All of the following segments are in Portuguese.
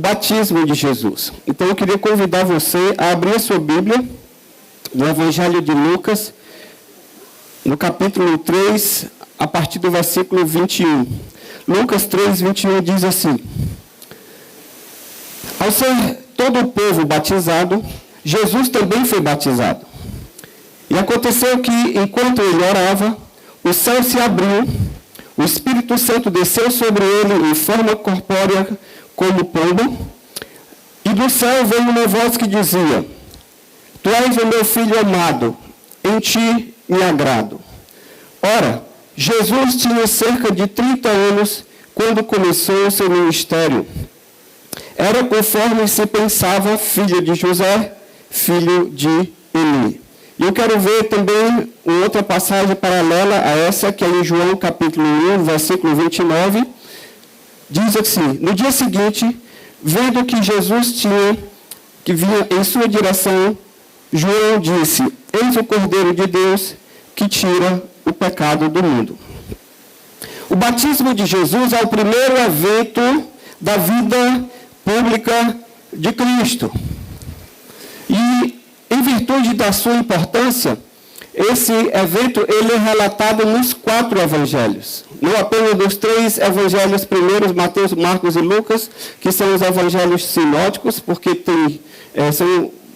batismo de Jesus. Então eu queria convidar você a abrir a sua Bíblia no Evangelho de Lucas, no capítulo 3, a partir do versículo 21. Lucas 3, 21 diz assim: Ao ser todo o povo batizado, Jesus também foi batizado. E aconteceu que, enquanto ele orava, o céu se abriu, o Espírito Santo desceu sobre ele em forma corpórea como pombo, e do céu veio uma voz que dizia: Tu és o meu filho amado, em ti me agrado. Ora, Jesus tinha cerca de 30 anos quando começou o seu ministério. Era, conforme se pensava, filho de José, filho de Eli. E eu quero ver também uma outra passagem paralela a essa, que é em João capítulo 1, versículo 29. Diz assim: No dia seguinte, vendo que Jesus que vinha em sua direção, João disse: Eis o Cordeiro de Deus que tira o pecado do mundo. O batismo de Jesus é o primeiro evento da vida pública de Cristo. E, em virtude da sua importância, esse evento ele é relatado nos 4 evangelhos. Não apenas nos 3 evangelhos primeiros, Mateus, Marcos e Lucas, que são os evangelhos sinóticos, porque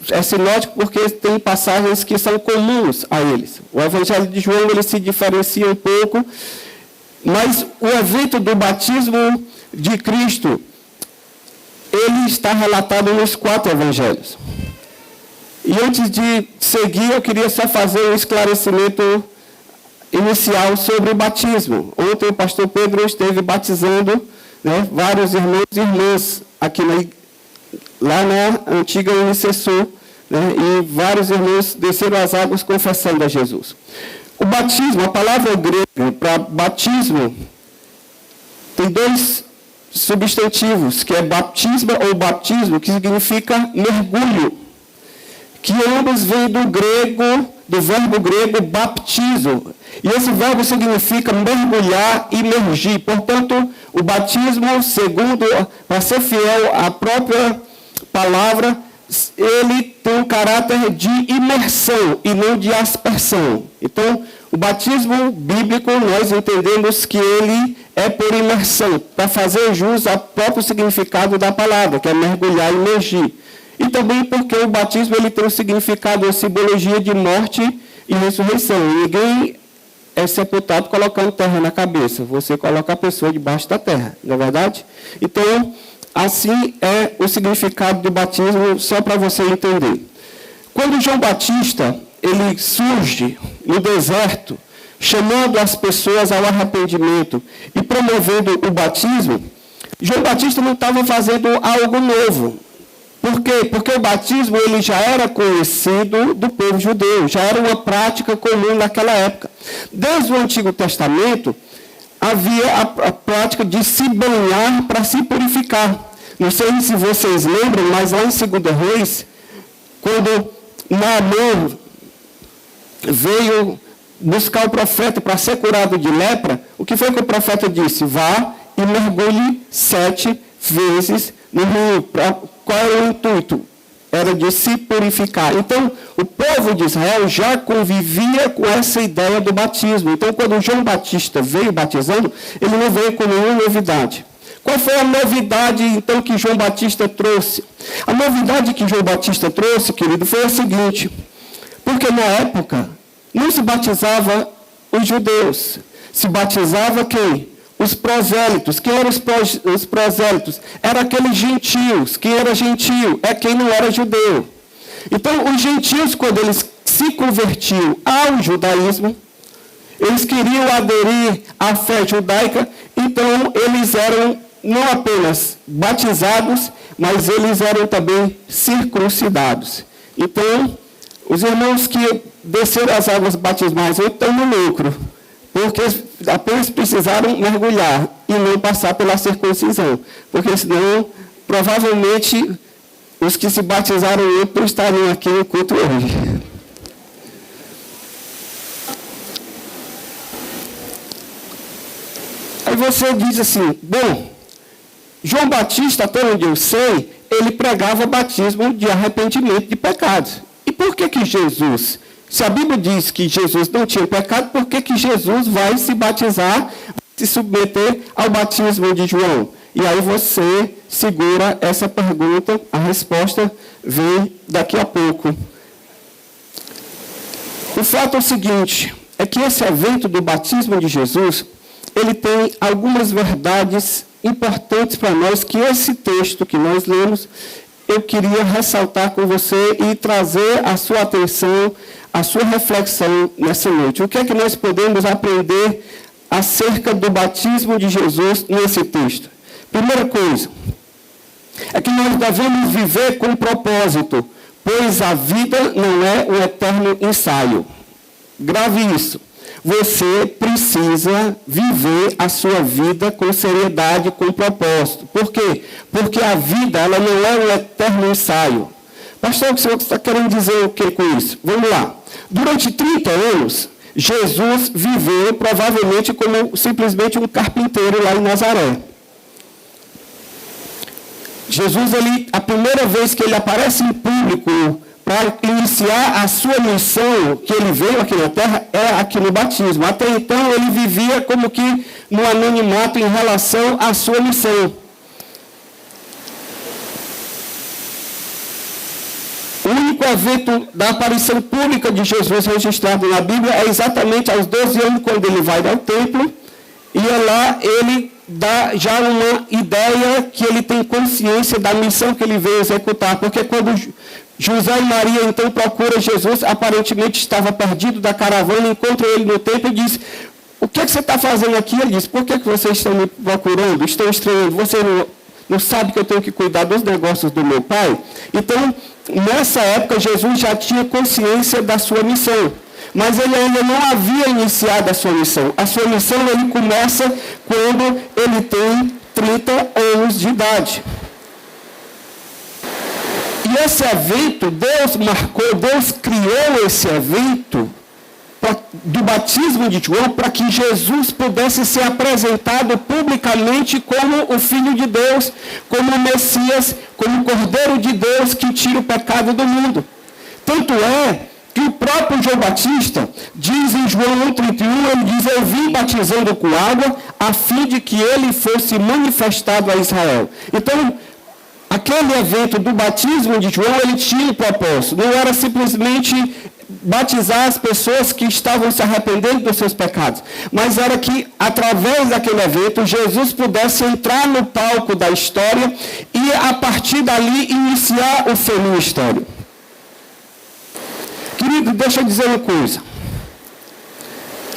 é sinótico porque tem passagens que são comuns a eles. O evangelho de João ele se diferencia um pouco, mas o evento do batismo de Cristo, ele está relatado nos 4 evangelhos. E antes de seguir, eu queria só fazer um esclarecimento inicial sobre o batismo. Ontem o pastor Pedro esteve batizando, vários irmãos e irmãs aqui lá na antiga Unicesur, e vários irmãos desceram as águas confessando a Jesus. O batismo, a palavra grega para batismo, tem 2 substantivos, que é baptisma ou baptismo, que significa mergulho, que ambos vêm do verbo grego baptizo. E esse verbo significa mergulhar, imergir. Portanto, o batismo, segundo, para ser fiel à própria palavra, ele tem um caráter de imersão e não de aspersão. Então, o batismo bíblico, nós entendemos que ele é por imersão, para fazer jus ao próprio significado da palavra, que é mergulhar e imergir. E também porque o batismo ele tem um significado, uma simbologia de morte e ressurreição. Ninguém é sepultado colocando terra na cabeça. Você coloca a pessoa debaixo da terra, não é verdade? Então, assim é o significado do batismo, só para você entender. Quando João Batista ele surge no deserto, chamando as pessoas ao arrependimento e promovendo o batismo, João Batista não estava fazendo algo novo. Por quê? Porque o batismo ele já era conhecido do povo judeu, já era uma prática comum naquela época. Desde o Antigo Testamento, havia a prática de se banhar para se purificar. Não sei se vocês lembram, mas lá em 2 Reis, quando Naamã veio buscar o profeta para ser curado de lepra, o que foi que o profeta disse? Vá e mergulhe 7 vezes no rio. Qual era o intuito? Era de se purificar. Então, o povo de Israel já convivia com essa ideia do batismo. Então, quando João Batista veio batizando, ele não veio com nenhuma novidade. Qual foi a novidade, então, que João Batista trouxe? A novidade que João Batista trouxe, querido, foi a seguinte: porque na época não se batizava os judeus, se batizava quem? Os prosélitos. Quem eram os prosélitos? Eram aqueles gentios. Quem era gentio? É quem não era judeu. Então, os gentios, quando eles se convertiam ao judaísmo, eles queriam aderir à fé judaica, então eles eram não apenas batizados, mas eles eram também circuncidados. Então, os irmãos que desceram as águas batismais estão no lucro, porque apenas precisaram mergulhar e não passar pela circuncisão, porque senão, provavelmente, os que se batizaram não estariam aqui no culto hoje. Aí você diz assim, bom, João Batista, até onde eu sei, ele pregava batismo de arrependimento de pecados. E por que Jesus, se a Bíblia diz que Jesus não tinha pecado, por que Jesus vai se batizar, se submeter ao batismo de João? E aí você segura essa pergunta, a resposta vem daqui a pouco. O fato é o seguinte, é que esse evento do batismo de Jesus, ele tem algumas verdades importantes para nós, que esse texto que nós lemos, eu queria ressaltar com você e trazer a sua atenção, a sua reflexão nessa noite. O que é que nós podemos aprender acerca do batismo de Jesus nesse texto? Primeira coisa, é que nós devemos viver com propósito, pois a vida não é um eterno ensaio. Grave isso. Você precisa viver a sua vida com seriedade, com propósito. Por quê? Porque a vida ela não é um eterno ensaio. Pastor, o senhor está querendo dizer o que com isso? Vamos lá. Durante 30 anos, Jesus viveu provavelmente como simplesmente um carpinteiro lá em Nazaré. Jesus, a primeira vez que ele aparece em público para iniciar a sua missão, que ele veio aqui na terra, é aqui no batismo. Até então, ele vivia como que no anonimato em relação à sua missão. O único evento da aparição pública de Jesus registrado na Bíblia é exatamente aos 12 anos, quando ele vai ao templo, e é lá ele dá já uma ideia que ele tem consciência da missão que ele veio executar, porque quando José e Maria então procuram Jesus, aparentemente estava perdido da caravana, encontra ele no templo e diz: o que você está fazendo aqui? Ele diz: por que vocês estão me procurando? Estão estranhando? Você não sabe que eu tenho que cuidar dos negócios do meu pai? Então, nessa época, Jesus já tinha consciência da sua missão. Mas ele ainda não havia iniciado a sua missão. A sua missão ele começa quando ele tem 30 anos de idade. E esse evento, Deus marcou, Deus criou esse evento do batismo de João para que Jesus pudesse ser apresentado publicamente como o Filho de Deus, como o Messias, como o Cordeiro de Deus que tira o pecado do mundo. Tanto é que o próprio João Batista diz em João 1,31, ele diz: eu vim batizando com água, a fim de que ele fosse manifestado a Israel. Então, aquele evento do batismo de João, ele tinha um propósito. Não era simplesmente batizar as pessoas que estavam se arrependendo dos seus pecados, mas era que, através daquele evento, Jesus pudesse entrar no palco da história e, a partir dali, iniciar o seu ministério. Querido, deixa eu dizer uma coisa.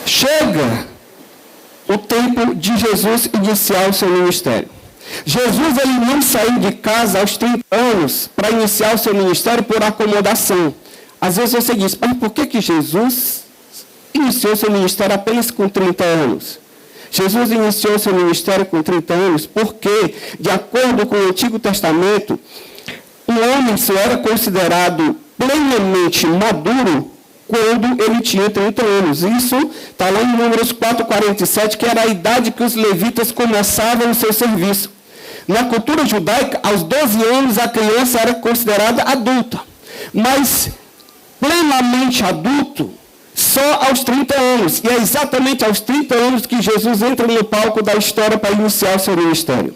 Chega o tempo de Jesus iniciar o seu ministério. Jesus ele não saiu de casa aos 30 anos para iniciar o seu ministério por acomodação. Às vezes você diz: mas por que Jesus iniciou seu ministério apenas com 30 anos? Jesus iniciou seu ministério com 30 anos porque, de acordo com o Antigo Testamento, o homem só era considerado plenamente maduro quando ele tinha 30 anos. Isso está lá em Números 4,47, que era a idade que os levitas começavam o seu serviço. Na cultura judaica, aos 12 anos, a criança era considerada adulta. Mas, plenamente adulto, só aos 30 anos. E é exatamente aos 30 anos que Jesus entra no palco da história para iniciar o seu ministério.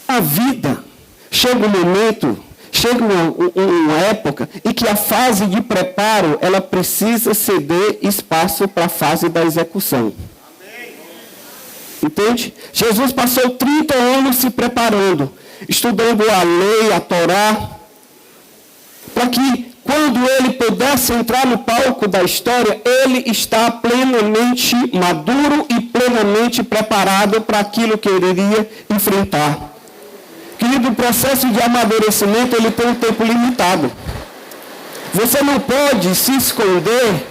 A vida chega um momento, chega uma época em que a fase de preparo, ela precisa ceder espaço para a fase da execução. Entende? Jesus passou 30 anos se preparando, estudando a lei, a Torá, para que quando ele pudesse entrar no palco da história, ele está plenamente maduro e plenamente preparado para aquilo que ele iria enfrentar. Querido, o processo de amadurecimento ele tem um tempo limitado. Você não pode se esconder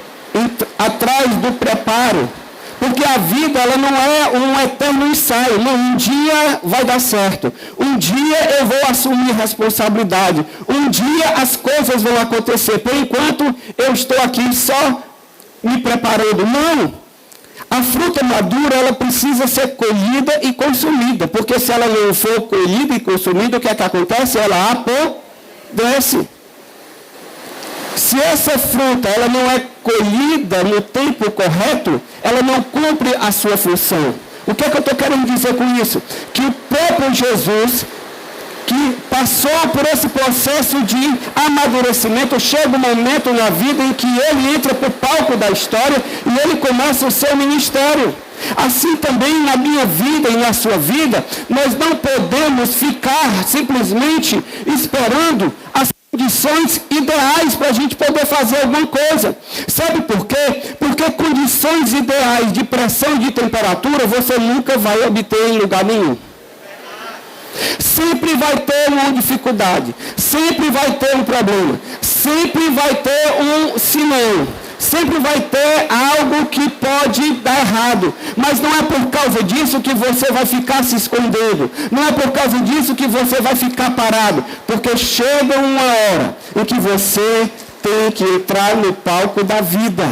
atrás do preparo. Porque a vida ela não é um eterno ensaio. Não, um dia vai dar certo. Um dia eu vou assumir responsabilidade. Um dia as coisas vão acontecer. Por enquanto eu estou aqui só me preparando. Não. A fruta madura, ela precisa ser colhida e consumida, porque se ela não for colhida e consumida, o que é que acontece? Ela apodrece. Se essa fruta ela não é colhida no tempo correto, ela não cumpre a sua função. O que é que eu estou querendo dizer com isso? Que o próprio Jesus, que passou por esse processo de amadurecimento, chega um momento na vida em que ele entra para o palco da história e ele começa o seu ministério. Assim também na minha vida e na sua vida, nós não podemos ficar simplesmente esperando as condições ideais para a gente poder fazer alguma coisa. Sabe por quê? Porque condições ideais de pressão e de temperatura você nunca vai obter em lugar nenhum. Sempre vai ter uma dificuldade, sempre vai ter um problema, sempre vai ter um sinal, sempre vai ter algo que pode dar errado, mas não é por causa disso que você vai ficar se escondendo, não é por causa disso que você vai ficar parado, porque chega uma hora em que você tem que entrar no palco da vida.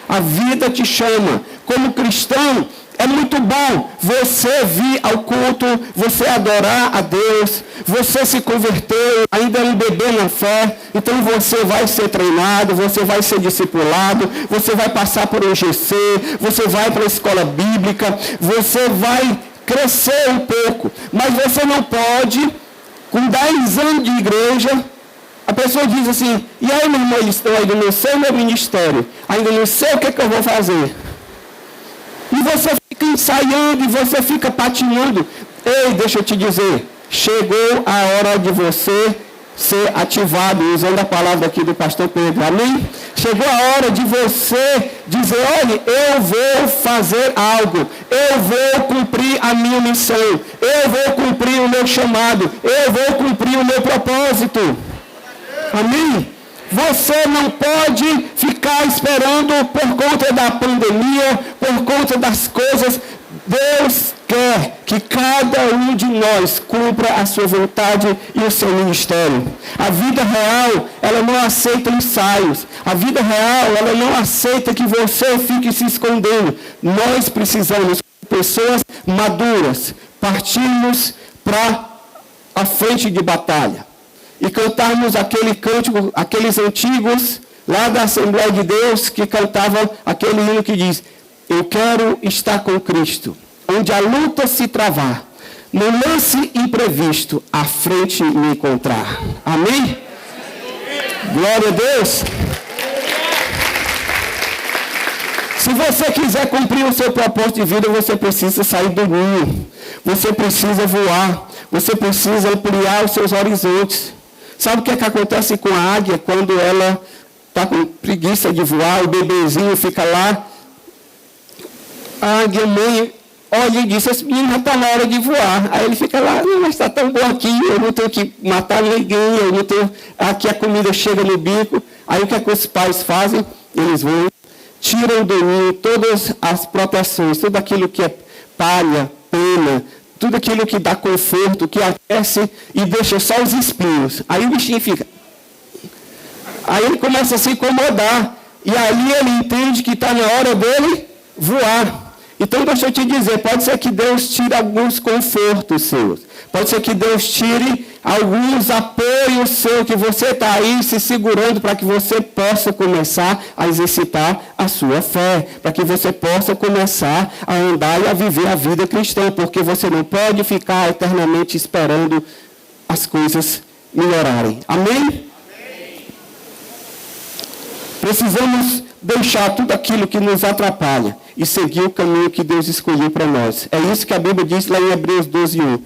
A vida te chama. Como cristão, é muito bom você vir ao culto, você adorar a Deus, você se converteu, ainda é um bebê na fé, então você vai ser treinado, você vai ser discipulado, você vai passar por um GC, você vai para a escola bíblica, você vai crescer um pouco, mas você não pode, com 10 anos de igreja, a pessoa diz assim, e aí meu irmão, eu ainda não sei o meu ministério, ainda não sei o que eu vou fazer. E você fica ensaiando e você fica patinando. Ei, deixa eu te dizer, chegou a hora de você ser ativado, usando a palavra aqui do pastor Pedro, amém? Chegou a hora de você dizer, olha, eu vou fazer algo, eu vou cumprir a minha missão, eu vou cumprir o meu chamado, eu vou cumprir o meu propósito. Amém? Você não pode ficar esperando por conta da pandemia, por conta das coisas. Deus quer que cada um de nós cumpra a sua vontade e o seu ministério. A vida real, ela não aceita ensaios. A vida real, ela não aceita que você fique se escondendo. Nós precisamos de pessoas maduras, partirmos para a frente de batalha. E cantarmos aquele cântico, aqueles antigos lá da Assembleia de Deus que cantavam aquele hino que diz, eu quero estar com Cristo, onde a luta se travar, no lance imprevisto, à frente me encontrar. Amém? Glória a Deus. Se você quiser cumprir o seu propósito de vida, você precisa sair do ninho, você precisa voar, você precisa ampliar os seus horizontes. Sabe o que é que acontece com a águia quando ela está com preguiça de voar, o bebezinho fica lá, a águia mãe olha e diz, esse menino já está na hora de voar. Aí ele fica lá, mas está tão bom aqui, eu não tenho que matar ninguém, eu não tenho, aqui a comida chega no bico. Aí o que é que os pais fazem? Eles vão, tiram do ninho todas as proteções, tudo aquilo que é palha, pena, tudo aquilo que dá conforto, que aquece e deixa só os espinhos. Aí o bichinho fica. Aí ele começa a se incomodar. E aí ele entende que está na hora dele voar. Então deixa eu te dizer, pode ser que Deus tire alguns confortos seus. Pode ser que Deus tire alguns apoios seus, que você está aí se segurando para que você possa começar a exercitar a sua fé. Para que você possa começar a andar e a viver a vida cristã. Porque você não pode ficar eternamente esperando as coisas melhorarem. Amém? Precisamos deixar tudo aquilo que nos atrapalha e seguir o caminho que Deus escolheu para nós. É isso que a Bíblia diz lá em Hebreus 12:1.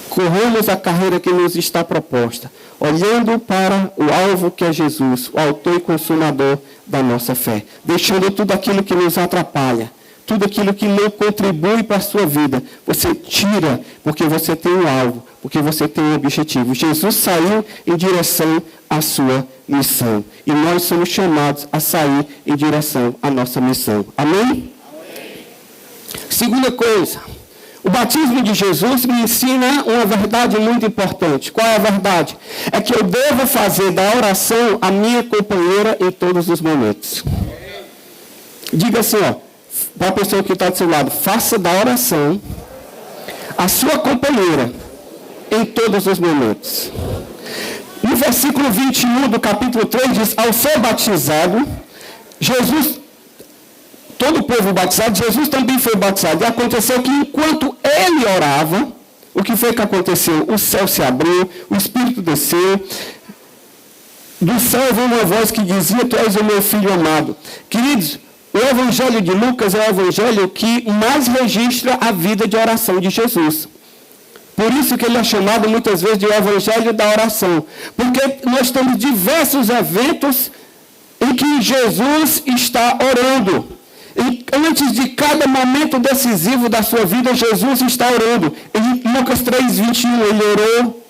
Corramos a carreira que nos está proposta, olhando para o alvo que é Jesus, o autor e consumador da nossa fé. Deixando tudo aquilo que nos atrapalha, tudo aquilo que não contribui para a sua vida, você tira, porque você tem um alvo, porque você tem um objetivo. Jesus saiu em direção à sua missão. E nós somos chamados a sair em direção à nossa missão. Amém? Amém. Segunda coisa, o batismo de Jesus me ensina uma verdade muito importante. Qual é a verdade? É que eu devo fazer da oração a minha companheira em todos os momentos. Diga assim, ó, para a pessoa que está do seu lado, faça da oração a sua companheira em todos os momentos. No versículo 21 do capítulo 3 diz, ao ser batizado, Jesus, todo o povo batizado, Jesus também foi batizado. E aconteceu que enquanto ele orava, o que foi que aconteceu? O céu se abriu, o Espírito desceu. Do céu veio uma voz que dizia, tu és o meu filho amado. Queridos, o Evangelho de Lucas é o Evangelho que mais registra a vida de oração de Jesus. Por isso que ele é chamado muitas vezes de o Evangelho da oração. Porque nós temos diversos eventos em que Jesus está orando. E antes de cada momento decisivo da sua vida, Jesus está orando. Em Lucas 3:21, ele orou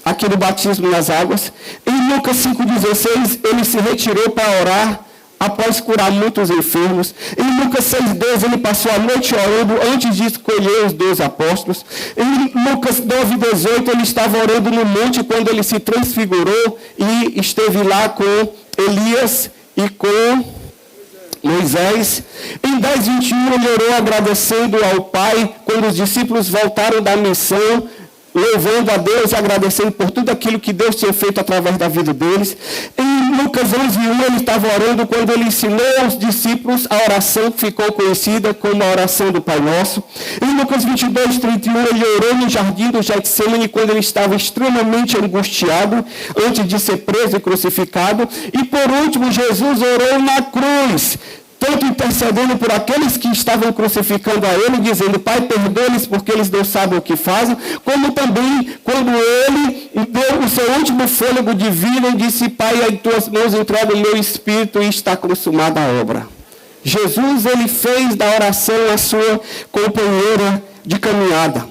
aqui no batismo nas águas. Em Lucas 5:16, ele se retirou para orar após curar muitos enfermos. Em Lucas 6:12, ele passou a noite orando antes de escolher os 12 apóstolos. Em Lucas 9:18, ele estava orando no monte quando ele se transfigurou e esteve lá com Elias e com Moisés. Em 10:21, ele orou agradecendo ao Pai quando os discípulos voltaram da missão, louvando a Deus e agradecendo por tudo aquilo que Deus tinha feito através da vida deles. Em Lucas 11:1, ele estava orando quando ele ensinou aos discípulos a oração que ficou conhecida como a oração do Pai Nosso. Em Lucas 22:31, ele orou no jardim do Getsemane quando ele estava extremamente angustiado, antes de ser preso e crucificado. E por último, Jesus orou na cruz, tanto intercedendo por aqueles que estavam crucificando a ele, dizendo, Pai, perdoa-lhes porque eles não sabem o que fazem, como também quando ele deu o seu último fôlego de vida e disse, Pai, em tuas mãos entrego o meu espírito e está consumada a obra. Jesus, ele fez da oração a sua companheira de caminhada.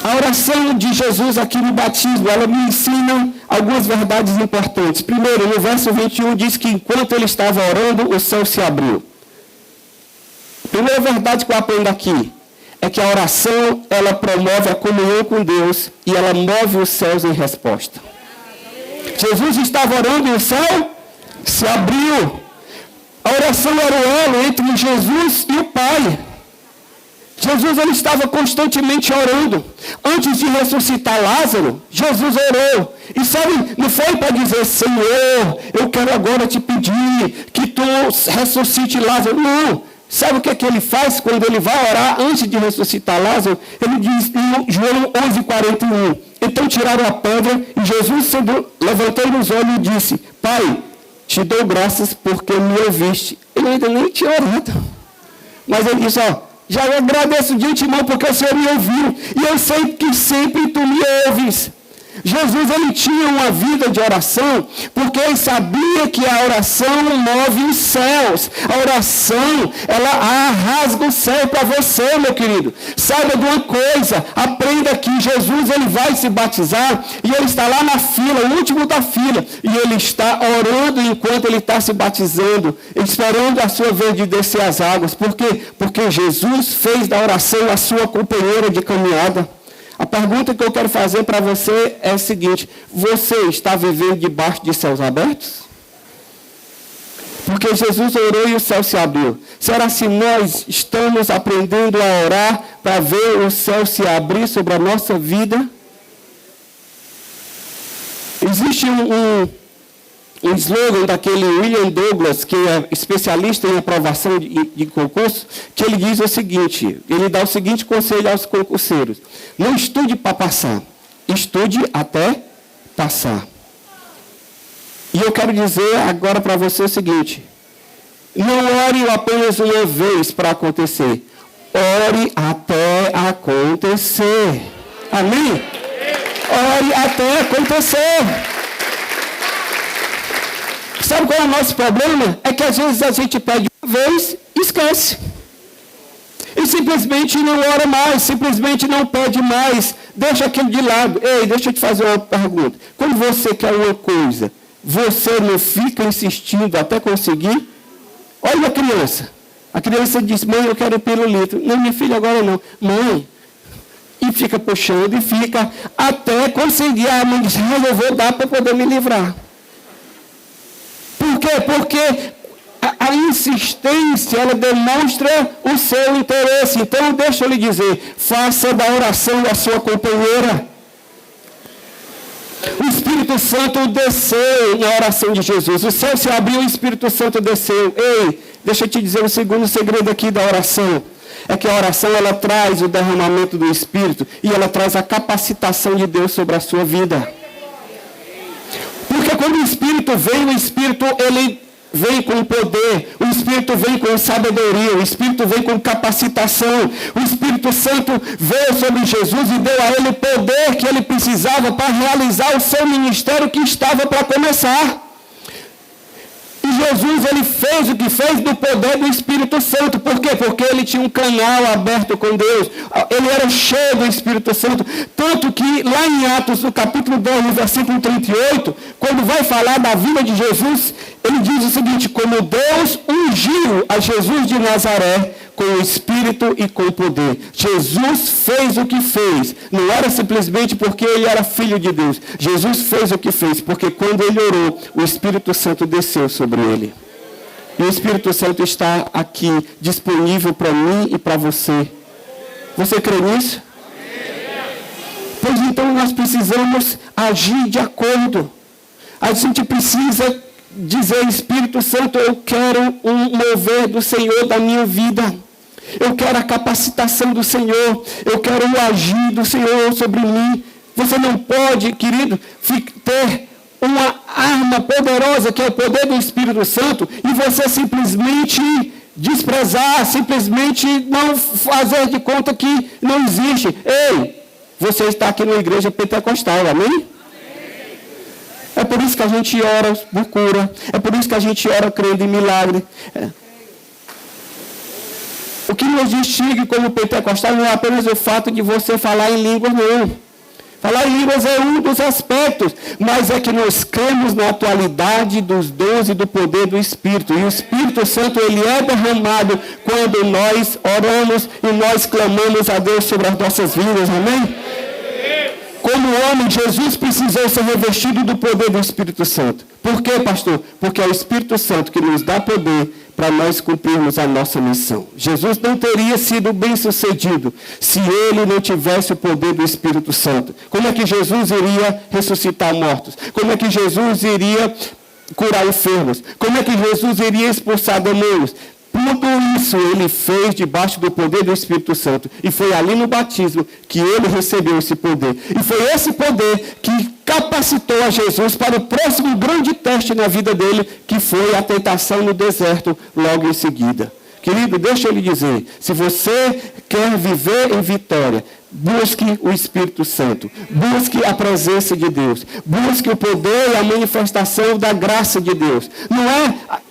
A oração de Jesus aqui no batismo, ela me ensina algumas verdades importantes. Primeiro, no verso 21, diz que enquanto ele estava orando, o céu se abriu. A primeira verdade que eu aprendo aqui é que a oração, ela promove a comunhão com Deus e ela move os céus em resposta. Jesus estava orando e o céu se abriu. A oração era o elo entre Jesus e o Pai. Jesus, ele estava constantemente orando. Antes de ressuscitar Lázaro, Jesus orou. E sabe, não foi para dizer, Senhor, eu quero agora te pedir que tu ressuscite Lázaro. Não. Sabe o que é que ele faz quando ele vai orar antes de ressuscitar Lázaro? Ele diz em João 11:41. Então tiraram a pedra e Jesus levantou os olhos e disse, Pai, te dou graças porque me ouviste. Ele ainda nem tinha orado. Mas ele disse, já agradeço de antemão porque o Senhor me ouviu. E eu sei que sempre tu me ouves. Jesus, ele tinha uma vida de oração porque ele sabia que a oração move os céus. A oração, ela rasga o céu para você, meu querido. Saiba de uma coisa, aprenda que Jesus, ele vai se batizar e ele está lá na fila, o último da fila, e ele está orando enquanto ele está se batizando, esperando a sua vez de descer as águas. Por quê? Porque Jesus fez da oração a sua companheira de caminhada. A pergunta que eu quero fazer para você é a seguinte, você está vivendo debaixo de céus abertos? Porque Jesus orou e o céu se abriu. Será se nós estamos aprendendo a orar para ver o céu se abrir sobre a nossa vida? Existe um slogan daquele William Douglas, que é especialista em aprovação de concurso, que ele diz o seguinte, ele dá o seguinte conselho aos concurseiros, não estude para passar, estude até passar. E eu quero dizer agora para você o seguinte, não ore apenas uma vez para acontecer, ore até acontecer. Amém? Ore até acontecer. Sabe qual é o nosso problema? É que às vezes a gente pede uma vez e esquece. E simplesmente não ora mais, simplesmente não pede mais, deixa aquilo de lado. Ei, deixa eu te fazer uma pergunta. Quando você quer uma coisa, você não fica insistindo até conseguir? Olha a criança. A criança diz, mãe, eu quero pirulito. Não, minha filha, agora não. Mãe. E fica puxando e fica até conseguir. A mãe diz, eu vou dar para poder me livrar. Por quê? Porque a insistência, ela demonstra o seu interesse. Então, deixa eu lhe dizer, faça da oração da sua companheira. O Espírito Santo desceu na oração de Jesus. O céu se abriu, o Espírito Santo desceu. Ei, deixa eu te dizer o segundo segredo aqui da oração. É que a oração, ela traz o derramamento do Espírito e ela traz a capacitação de Deus sobre a sua vida. Porque quando o Espírito vem, o Espírito, ele vem com poder, o Espírito vem com sabedoria, o Espírito vem com capacitação. O Espírito Santo veio sobre Jesus e deu a ele o poder que ele precisava para realizar o seu ministério que estava para começar. E Jesus, ele fez o que fez do poder do Espírito Santo. Por quê? Porque ele tinha um canal aberto com Deus. Ele era cheio do Espírito Santo. Tanto que lá em Atos, no capítulo 10, no versículo 38, quando vai falar da vida de Jesus, ele diz o seguinte: como Deus ungiu a Jesus de Nazaré com o Espírito e com o poder. Jesus fez o que fez. Não era simplesmente porque ele era filho de Deus. Jesus fez o que fez, porque quando ele orou, o Espírito Santo desceu sobre ele. E o Espírito Santo está aqui, disponível para mim e para você. Você crê nisso? Pois então nós precisamos agir de acordo. A gente precisa dizer: Espírito Santo, eu quero um mover do Senhor da minha vida. Eu quero a capacitação do Senhor. Eu quero o agir do Senhor sobre mim. Você não pode, querido, ter uma arma poderosa, que é o poder do Espírito Santo, e você simplesmente desprezar, simplesmente não fazer de conta que não existe. Ei, você está aqui numa igreja pentecostal, amém? É por isso que a gente ora por cura. É por isso que a gente ora crendo em milagre. O que nos distingue como pentecostal não é apenas o fato de você falar em línguas, não. Falar em línguas é um dos aspectos, mas é que nós cremos na atualidade dos dons e do poder do Espírito. E o Espírito Santo, ele é derramado quando nós oramos e nós clamamos a Deus sobre as nossas vidas, amém? Como homem, Jesus precisou ser revestido do poder do Espírito Santo. Por quê, pastor? Porque é o Espírito Santo que nos dá poder para nós cumprirmos a nossa missão. Jesus não teria sido bem-sucedido se ele não tivesse o poder do Espírito Santo. Como é que Jesus iria ressuscitar mortos? Como é que Jesus iria curar enfermos? Como é que Jesus iria expulsar demônios? Tudo isso ele fez debaixo do poder do Espírito Santo. E foi ali no batismo que ele recebeu esse poder. E foi esse poder que capacitou a Jesus para o próximo grande teste na vida dele, que foi a tentação no deserto logo em seguida. Querido, deixa eu lhe dizer, se você quer viver em vitória, busque o Espírito Santo, busque a presença de Deus, busque o poder e a manifestação da graça de Deus.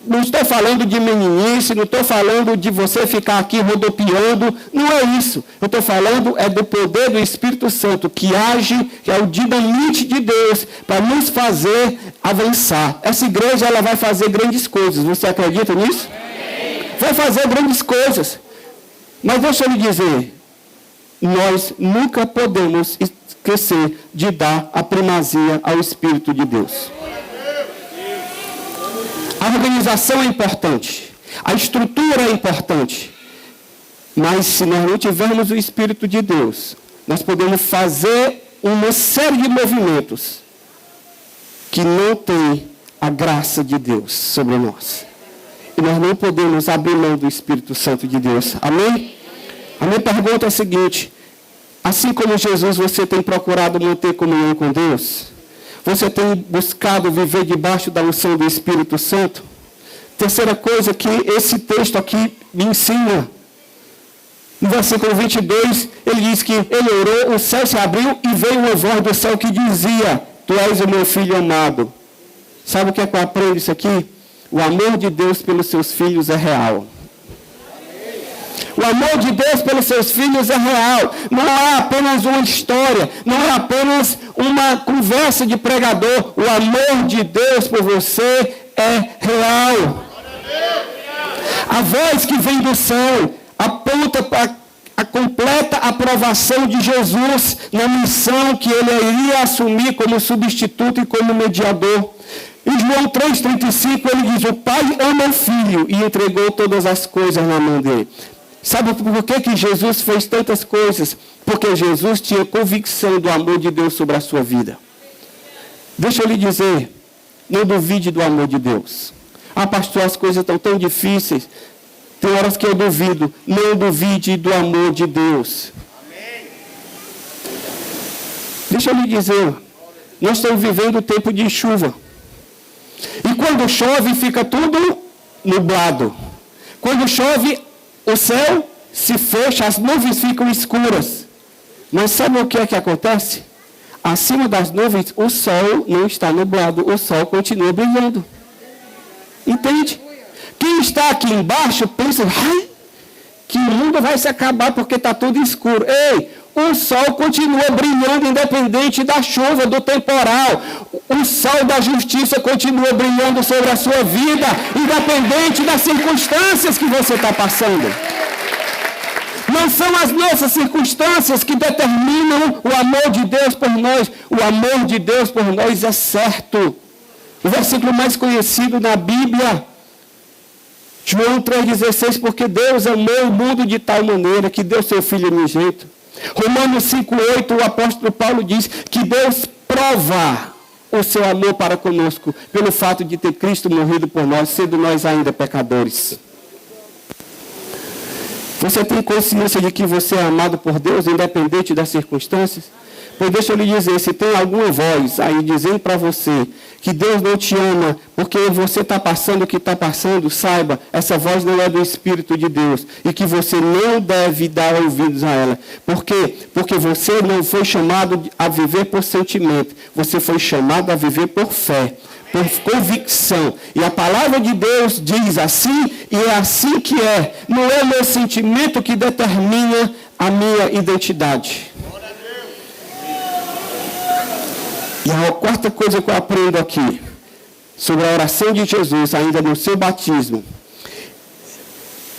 Não estou falando de meninice, não estou falando de você ficar aqui rodopiando, não é isso. Eu estou falando do poder do Espírito Santo que age, que é o dinamite de Deus para nos fazer avançar. Essa igreja, ela vai fazer grandes coisas, você acredita nisso? Vai fazer grandes coisas. Mas deixa eu lhe dizer, nós nunca podemos esquecer de dar a primazia ao Espírito de Deus. A organização é importante, a estrutura é importante, mas se nós não tivermos o Espírito de Deus, nós podemos fazer uma série de movimentos que não tem a graça de Deus sobre nós. E nós não podemos abrir mão do Espírito Santo de Deus. Amém? A minha pergunta é a seguinte: assim como Jesus, você tem procurado manter comunhão com Deus? Você tem buscado viver debaixo da unção do Espírito Santo? Terceira coisa que esse texto aqui me ensina. No versículo 22, ele diz que ele orou, o céu se abriu e veio uma voz do céu que dizia: Tu és o meu filho amado. Sabe o que é que eu aprendo isso aqui? O amor de Deus pelos seus filhos é real. O amor de Deus pelos seus filhos é real. Não é apenas uma história, não é apenas uma conversa de pregador. O amor de Deus por você é real. A voz que vem do céu aponta para a completa aprovação de Jesus na missão que ele iria assumir como substituto e como mediador. Em João 3,35 ele diz, o Pai ama o Filho e entregou todas as coisas na mão dele. Sabe por que Jesus fez tantas coisas? Porque Jesus tinha convicção do amor de Deus sobre a sua vida. Deixa eu lhe dizer, não duvide do amor de Deus. Ah, pastor, as coisas estão tão difíceis. Tem horas que eu duvido. Não duvide do amor de Deus. Amém. Deixa eu lhe dizer, nós estamos vivendo um tempo de chuva. E quando chove, fica tudo nublado. Quando chove, o céu se fecha, as nuvens ficam escuras. Mas sabe o que é que acontece? Acima das nuvens, o sol não está nublado, o sol continua brilhando. Entende? Quem está aqui embaixo pensa, que o mundo vai se acabar porque está tudo escuro. Ei, o sol continua brilhando independente da chuva, do temporal. O sol da justiça continua brilhando sobre a sua vida, independente das circunstâncias que você está passando. Não são as nossas circunstâncias que determinam o amor de Deus por nós. O amor de Deus por nós é certo. O versículo mais conhecido na Bíblia, João 3,16, porque Deus amou o mundo de tal maneira que deu seu Filho unigênito. Romanos 5,8, o apóstolo Paulo diz que Deus prova o seu amor para conosco pelo fato de ter Cristo morrido por nós, sendo nós ainda pecadores. Você tem consciência de que você é amado por Deus, independente das circunstâncias? Pois deixa eu lhe dizer, se tem alguma voz aí dizendo para você que Deus não te ama porque você está passando o que está passando, saiba, essa voz não é do Espírito de Deus e que você não deve dar ouvidos a ela. Por quê? Porque você não foi chamado a viver por sentimento, você foi chamado a viver por fé, por convicção. E a palavra de Deus diz assim, e é assim que é. Não é o meu sentimento que determina a minha identidade. E a quarta coisa que eu aprendo aqui, sobre a oração de Jesus, ainda no seu batismo,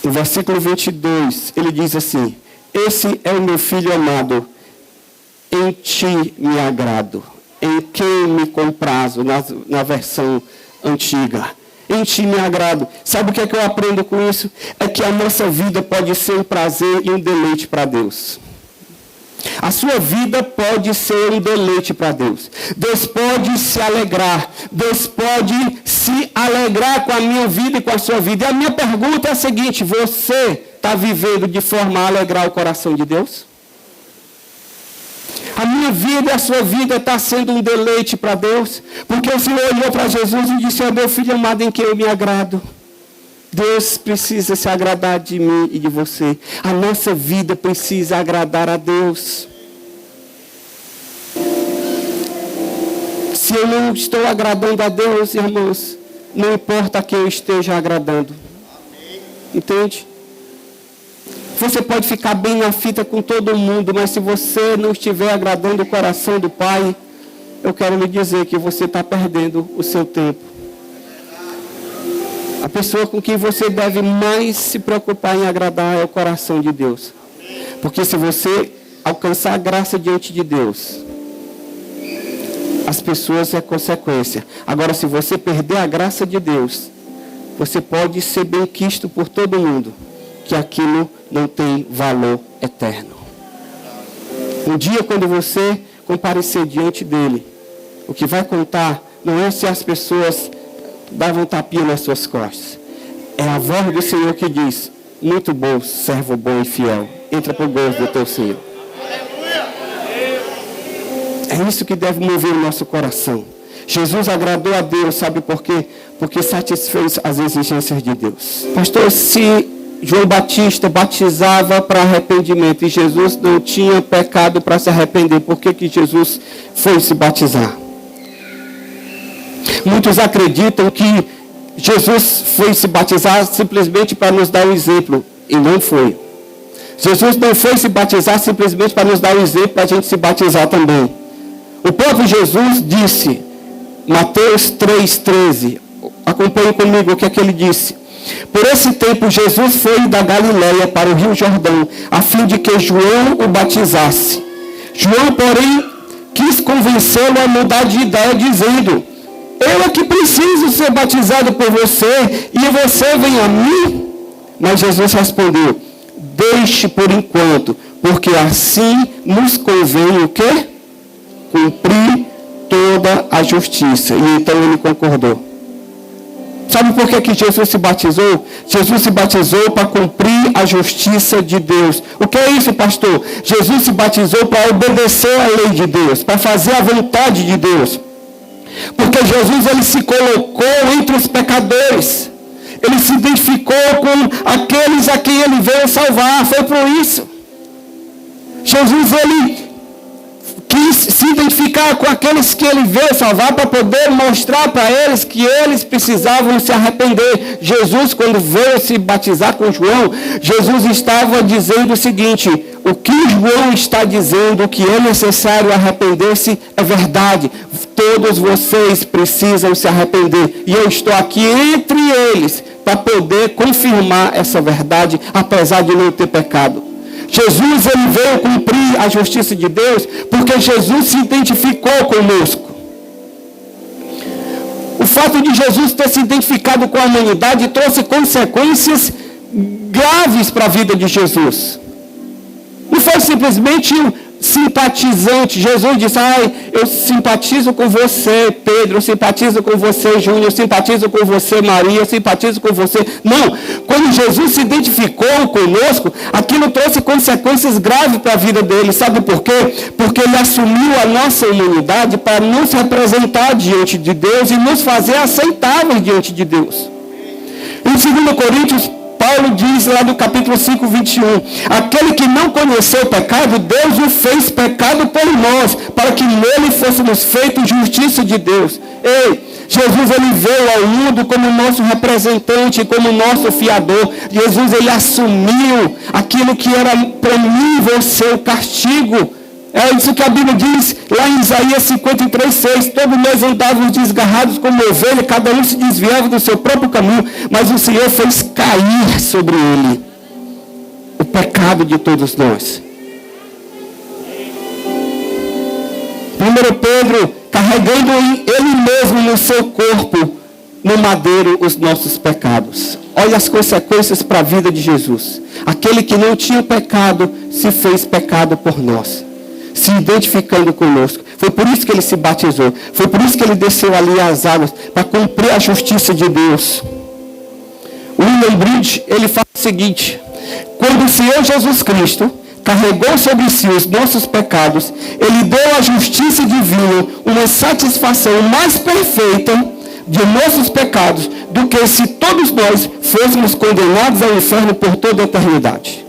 no versículo 22, ele diz assim, esse é o meu filho amado, em ti me agrado, em quem me comprazo, na versão antiga. Em ti me agrado. Sabe o que é que eu aprendo com isso? É que a nossa vida pode ser um prazer e um deleite para Deus. A sua vida pode ser um deleite para Deus. Deus pode se alegrar. Deus pode se alegrar com a minha vida e com a sua vida. E a minha pergunta é a seguinte, você está vivendo de forma a alegrar o coração de Deus? A minha vida e a sua vida está sendo um deleite para Deus? Porque o Senhor olhou para Jesus e disse, é meu filho amado em quem eu me agrado. Deus precisa se agradar de mim e de você. A nossa vida precisa agradar a Deus. Se eu não estou agradando a Deus, irmãos, não importa a quem eu esteja agradando. Entende? Você pode ficar bem na fita com todo mundo, mas se você não estiver agradando o coração do Pai, eu quero lhe dizer que você está perdendo o seu tempo. A pessoa com quem você deve mais se preocupar em agradar é o coração de Deus. Porque se você alcançar a graça diante de Deus, as pessoas é consequência. Agora, se você perder a graça de Deus, você pode ser benquisto por todo mundo, que aquilo não tem valor eterno. Um dia, quando você comparecer diante dele, o que vai contar não é se as pessoas davam um tapinha nas suas costas. É a voz do Senhor que diz, muito bom, servo bom e fiel, entra para o gozo do teu Senhor. É isso que deve mover o nosso coração. Jesus agradou a Deus, sabe por quê? Porque satisfez as exigências de Deus. Pastor, se João Batista batizava para arrependimento e Jesus não tinha pecado para se arrepender, por que Jesus foi se batizar? Muitos acreditam que Jesus foi se batizar simplesmente para nos dar um exemplo. E não foi. Jesus não foi se batizar simplesmente para nos dar um exemplo para a gente se batizar também. O próprio Jesus disse, Mateus 3,13, acompanhe comigo o que é que ele disse. Por esse tempo Jesus foi da Galileia para o Rio Jordão, a fim de que João o batizasse. João, porém, quis convencê-lo a mudar de ideia, dizendo, Eu é que preciso ser batizado por você e você vem a mim? Mas Jesus respondeu: deixe por enquanto, porque assim nos convém o quê? Cumprir toda a justiça. E então ele concordou. Sabe por que Jesus se batizou? Jesus se batizou para cumprir a justiça de Deus. O que é isso, pastor? Jesus se batizou para obedecer à lei de Deus, para fazer a vontade de Deus. Porque Jesus, ele se colocou entre os pecadores. Ele se identificou com aqueles a quem ele veio salvar. Foi por isso. Jesus, ele quis se identificar com aqueles que ele veio salvar para poder mostrar para eles que eles precisavam se arrepender. Jesus, quando veio se batizar com João, Jesus estava dizendo o seguinte: o que João está dizendo, que é necessário arrepender-se, é verdade. Todos vocês precisam se arrepender. E eu estou aqui entre eles para poder confirmar essa verdade, apesar de não ter pecado. Jesus, ele veio cumprir a justiça de Deus, porque Jesus se identificou conosco. O fato de Jesus ter se identificado com a humanidade trouxe consequências graves para a vida de Jesus. Não foi simplesmente um simpatizante. Jesus disse: eu simpatizo com você, Pedro, eu simpatizo com você, Júnior, eu simpatizo com você, Maria, eu simpatizo com você. Não, quando Jesus se identificou conosco, aquilo trouxe consequências graves para a vida dele. Sabe por quê? Porque ele assumiu a nossa humanidade para nos representar diante de Deus e nos fazer aceitáveis diante de Deus. Em 2 Coríntios, Paulo diz lá no capítulo 5, 21, aquele que não conheceu o pecado, Deus o fez pecado por nós, para que nele fôssemos feitos justiça de Deus. Ei, Jesus, ele veio ao mundo como nosso representante, como nosso fiador. Jesus, ele assumiu aquilo que era para mim e você, o castigo. É isso que a Bíblia diz lá em Isaías 53, 6. Todos nós andávamos desgarrados como ovelha, cada um se desviava do seu próprio caminho, mas o Senhor fez cair sobre ele o pecado de todos nós. 1 Pedro, carregando ele mesmo no seu corpo, no madeiro, os nossos pecados. Olha as consequências para a vida de Jesus. Aquele que não tinha pecado, se fez pecado por nós, se identificando conosco. Foi por isso que ele se batizou. Foi por isso que ele desceu ali às águas, para cumprir a justiça de Deus. William Bridge, ele fala o seguinte: quando o Senhor Jesus Cristo carregou sobre si os nossos pecados, ele deu à justiça divina uma satisfação mais perfeita de nossos pecados do que se todos nós fôssemos condenados ao inferno por toda a eternidade.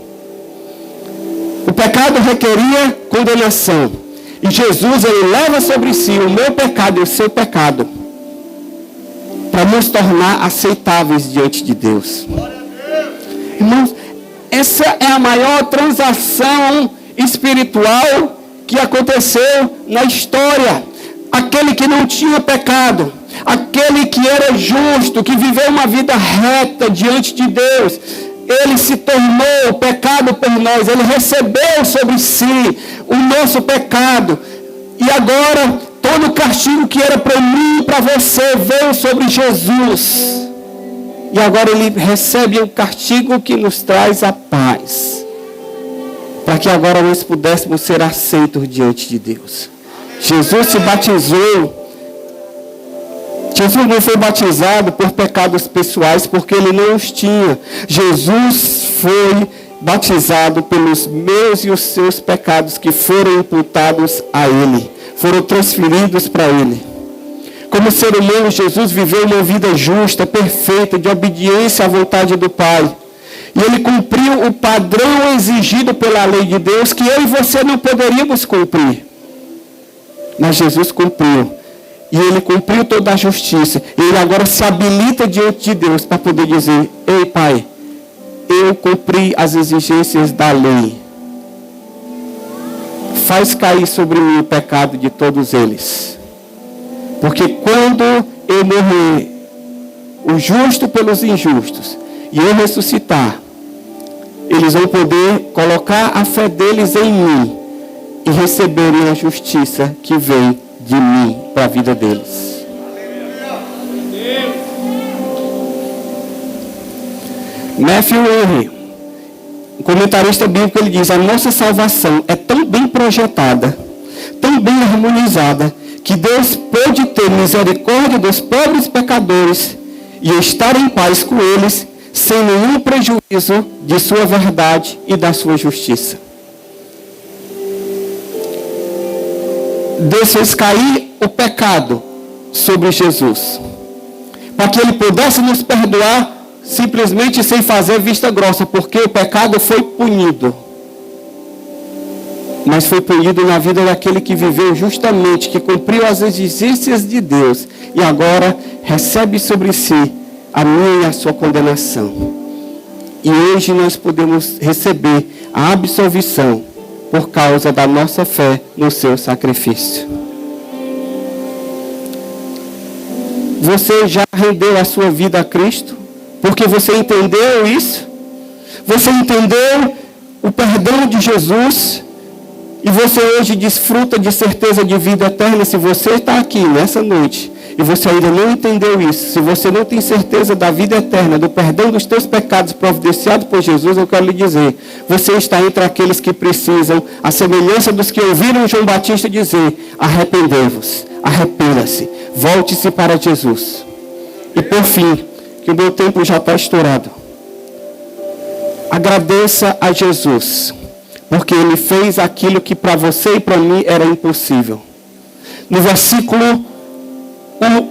O pecado requeria condenação. E Jesus, ele leva sobre si o meu pecado e o seu pecado, para nos tornar aceitáveis diante de Deus. Irmãos, essa é a maior transação espiritual que aconteceu na história. Aquele que não tinha pecado, aquele que era justo, que viveu uma vida reta diante de Deus, ele se tornou pecado por nós. Ele recebeu sobre si o nosso pecado. E agora, todo o castigo que era para mim e para você veio sobre Jesus. E agora ele recebe o castigo que nos traz a paz. Para que agora nós pudéssemos ser aceitos diante de Deus. Jesus se batizou. Jesus não foi batizado por pecados pessoais, porque ele não os tinha. Jesus foi batizado pelos meus e os seus pecados, que foram imputados a ele, foram transferidos para ele. Como ser humano, Jesus viveu uma vida justa, perfeita, de obediência à vontade do Pai. E ele cumpriu o padrão exigido pela lei de Deus, que eu e você não poderíamos cumprir. Mas Jesus cumpriu. E ele cumpriu toda a justiça. E ele agora se habilita diante de Deus para poder dizer: ei, Pai, eu cumpri as exigências da lei. Faz cair sobre mim o pecado de todos eles. Porque quando eu morrer, o justo pelos injustos, e eu ressuscitar, eles vão poder colocar a fé deles em mim e receberem a justiça que vem de mim para a vida deles. Matthew Henry, um comentarista bíblico, ele diz: a nossa salvação é tão bem projetada, tão bem harmonizada, que Deus pôde ter misericórdia dos pobres pecadores e estar em paz com eles, sem nenhum prejuízo de sua verdade e da sua justiça. Deus fez cair o pecado sobre Jesus, para que Ele pudesse nos perdoar simplesmente sem fazer vista grossa, porque o pecado foi punido. Mas foi punido na vida daquele que viveu justamente, que cumpriu as exigências de Deus, e agora recebe sobre si a minha e a sua condenação. E hoje nós podemos receber a absolvição por causa da nossa fé no seu sacrifício. Você já rendeu a sua vida a Cristo? Porque você entendeu isso? Você entendeu o perdão de Jesus? E você hoje desfruta de certeza de vida eterna? Se você está aqui nessa noite e você ainda não entendeu isso, se você não tem certeza da vida eterna, do perdão dos teus pecados providenciado por Jesus, eu quero lhe dizer, você está entre aqueles que precisam, a semelhança dos que ouviram João Batista dizer: arrependei-vos, arrependa-se, volte-se para Jesus. E por fim, que o meu tempo já está estourado, agradeça a Jesus, porque Ele fez aquilo que para você e para mim era impossível. No versículo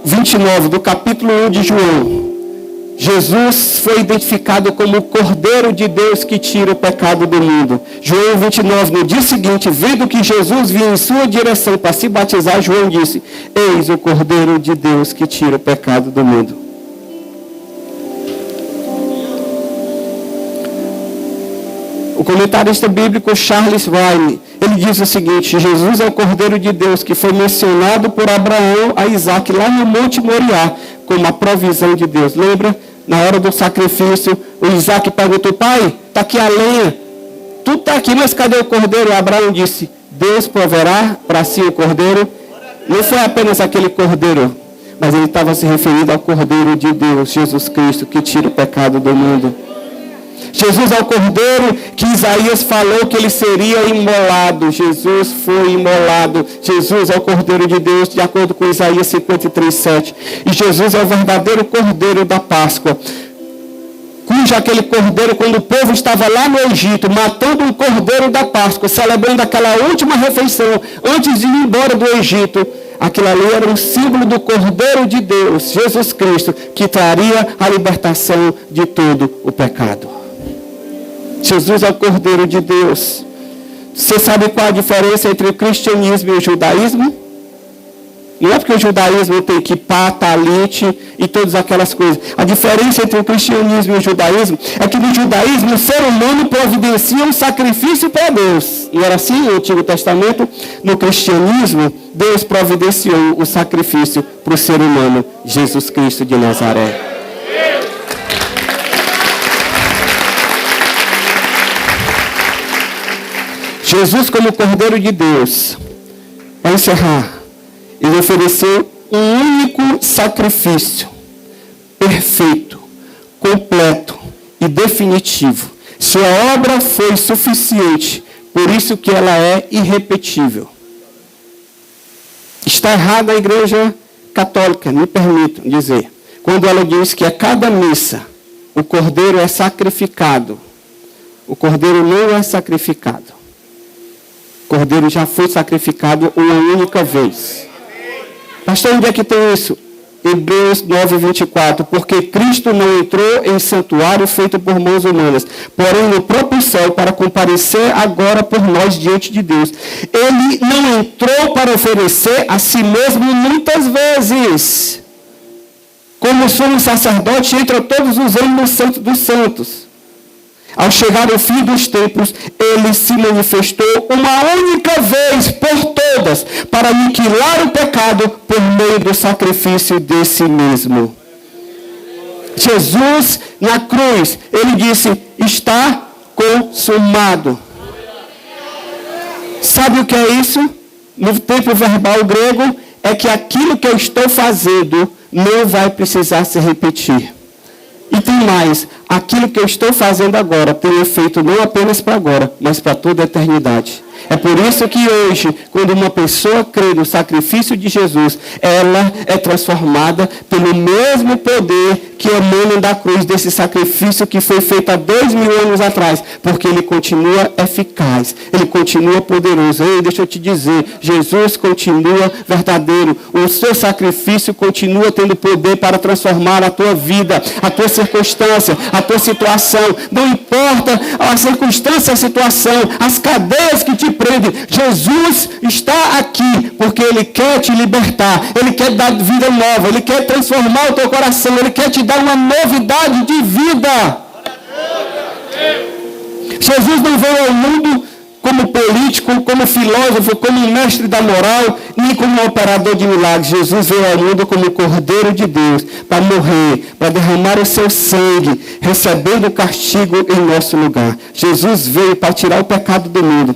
29 do capítulo 1 de João, Jesus foi identificado como o Cordeiro de Deus que tira o pecado do mundo. João 29, no dia seguinte, vendo que Jesus vinha em sua direção para se batizar, João disse: eis o Cordeiro de Deus que tira o pecado do mundo. O comentarista bíblico Charles Weine, ele diz o seguinte: Jesus é o Cordeiro de Deus que foi mencionado por Abraão a Isaac lá no Monte Moriá, como a provisão de Deus. Lembra? Na hora do sacrifício, o Isaac perguntou: pai, está aqui a lenha, tu está aqui, mas cadê o cordeiro? E Abraão disse: Deus proverá para si o cordeiro. Não foi apenas aquele cordeiro, mas ele estava se referindo ao Cordeiro de Deus, Jesus Cristo, que tira o pecado do mundo. Jesus é o Cordeiro que Isaías falou que ele seria imolado. Jesus foi imolado. Jesus é o Cordeiro de Deus, de acordo com Isaías 53:7. E Jesus é o verdadeiro Cordeiro da Páscoa, cujo aquele Cordeiro, quando o povo estava lá no Egito, matando um Cordeiro da Páscoa, celebrando aquela última refeição, antes de ir embora do Egito, aquilo ali era um símbolo do Cordeiro de Deus, Jesus Cristo, que traria a libertação de todo o pecado. Jesus é o Cordeiro de Deus. Você sabe qual a diferença entre o cristianismo e o judaísmo? Não é porque o judaísmo tem kippá, talite e todas aquelas coisas. A diferença entre o cristianismo e o judaísmo é que no judaísmo o ser humano providencia um sacrifício para Deus. E era assim no Antigo Testamento. No cristianismo, Deus providenciou o sacrifício para o ser humano, Jesus Cristo de Nazaré. Jesus, como Cordeiro de Deus, para encerrar, ele ofereceu um único sacrifício, perfeito, completo e definitivo. Sua obra foi suficiente, por isso que ela é irrepetível. Está errada a Igreja Católica, me permitam dizer, quando ela diz que a cada missa o Cordeiro é sacrificado. O Cordeiro não é sacrificado. O Cordeiro já foi sacrificado uma única vez. Pastor, onde é que tem isso? Hebreus 9:24. Porque Cristo não entrou em santuário feito por mãos humanas, porém no próprio céu, para comparecer agora por nós diante de Deus. Ele não entrou para oferecer a si mesmo muitas vezes, como sumo sacerdote entra todos os anos no Santo dos Santos. Ao chegar ao fim dos tempos, ele se manifestou uma única vez por todas, para aniquilar o pecado por meio do sacrifício de si mesmo. Jesus, na cruz, ele disse: está consumado. Sabe o que é isso? No tempo verbal grego, é que aquilo que eu estou fazendo não vai precisar se repetir. E tem mais, aquilo que eu estou fazendo agora tem efeito não apenas para agora, mas para toda a eternidade. É por isso que hoje, quando uma pessoa crê no sacrifício de Jesus, ela é transformada pelo mesmo poder que emana da cruz, desse sacrifício que foi feito há 2000 anos atrás, porque ele continua eficaz, ele continua poderoso. Ei, deixa eu te dizer, Jesus continua verdadeiro, o seu sacrifício continua tendo poder para transformar a tua vida, a tua circunstância, a tua situação. Não importa a circunstância, a situação, as cadeias que te prendem, Jesus está aqui, porque Ele quer te libertar, Ele quer dar vida nova, Ele quer transformar o teu coração, Ele quer te dar uma novidade de vida. Jesus não veio ao mundo como político, como filósofo, como mestre da moral, nem como operador de milagres. Jesus veio ao mundo como Cordeiro de Deus, para morrer, para derramar o seu sangue, recebendo o castigo em nosso lugar. Jesus veio para tirar o pecado do mundo,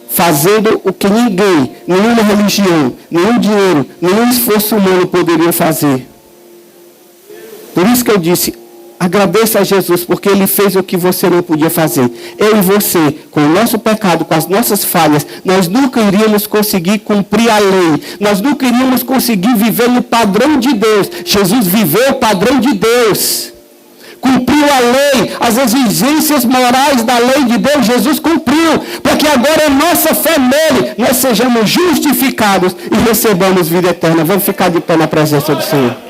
fazendo o que ninguém, nenhuma religião, nenhum dinheiro, nenhum esforço humano poderia fazer. Por isso que eu disse, agradeça a Jesus, porque Ele fez o que você não podia fazer. Eu e você, com o nosso pecado, com as nossas falhas, nós nunca iríamos conseguir cumprir a lei. Nós nunca iríamos conseguir viver no padrão de Deus. Jesus viveu o padrão de Deus. Cumpriu a lei, as exigências morais da lei de Deus, Jesus cumpriu, para que agora a nossa fé nele, nós sejamos justificados e recebamos vida eterna. Vamos ficar de pé na presença do Senhor.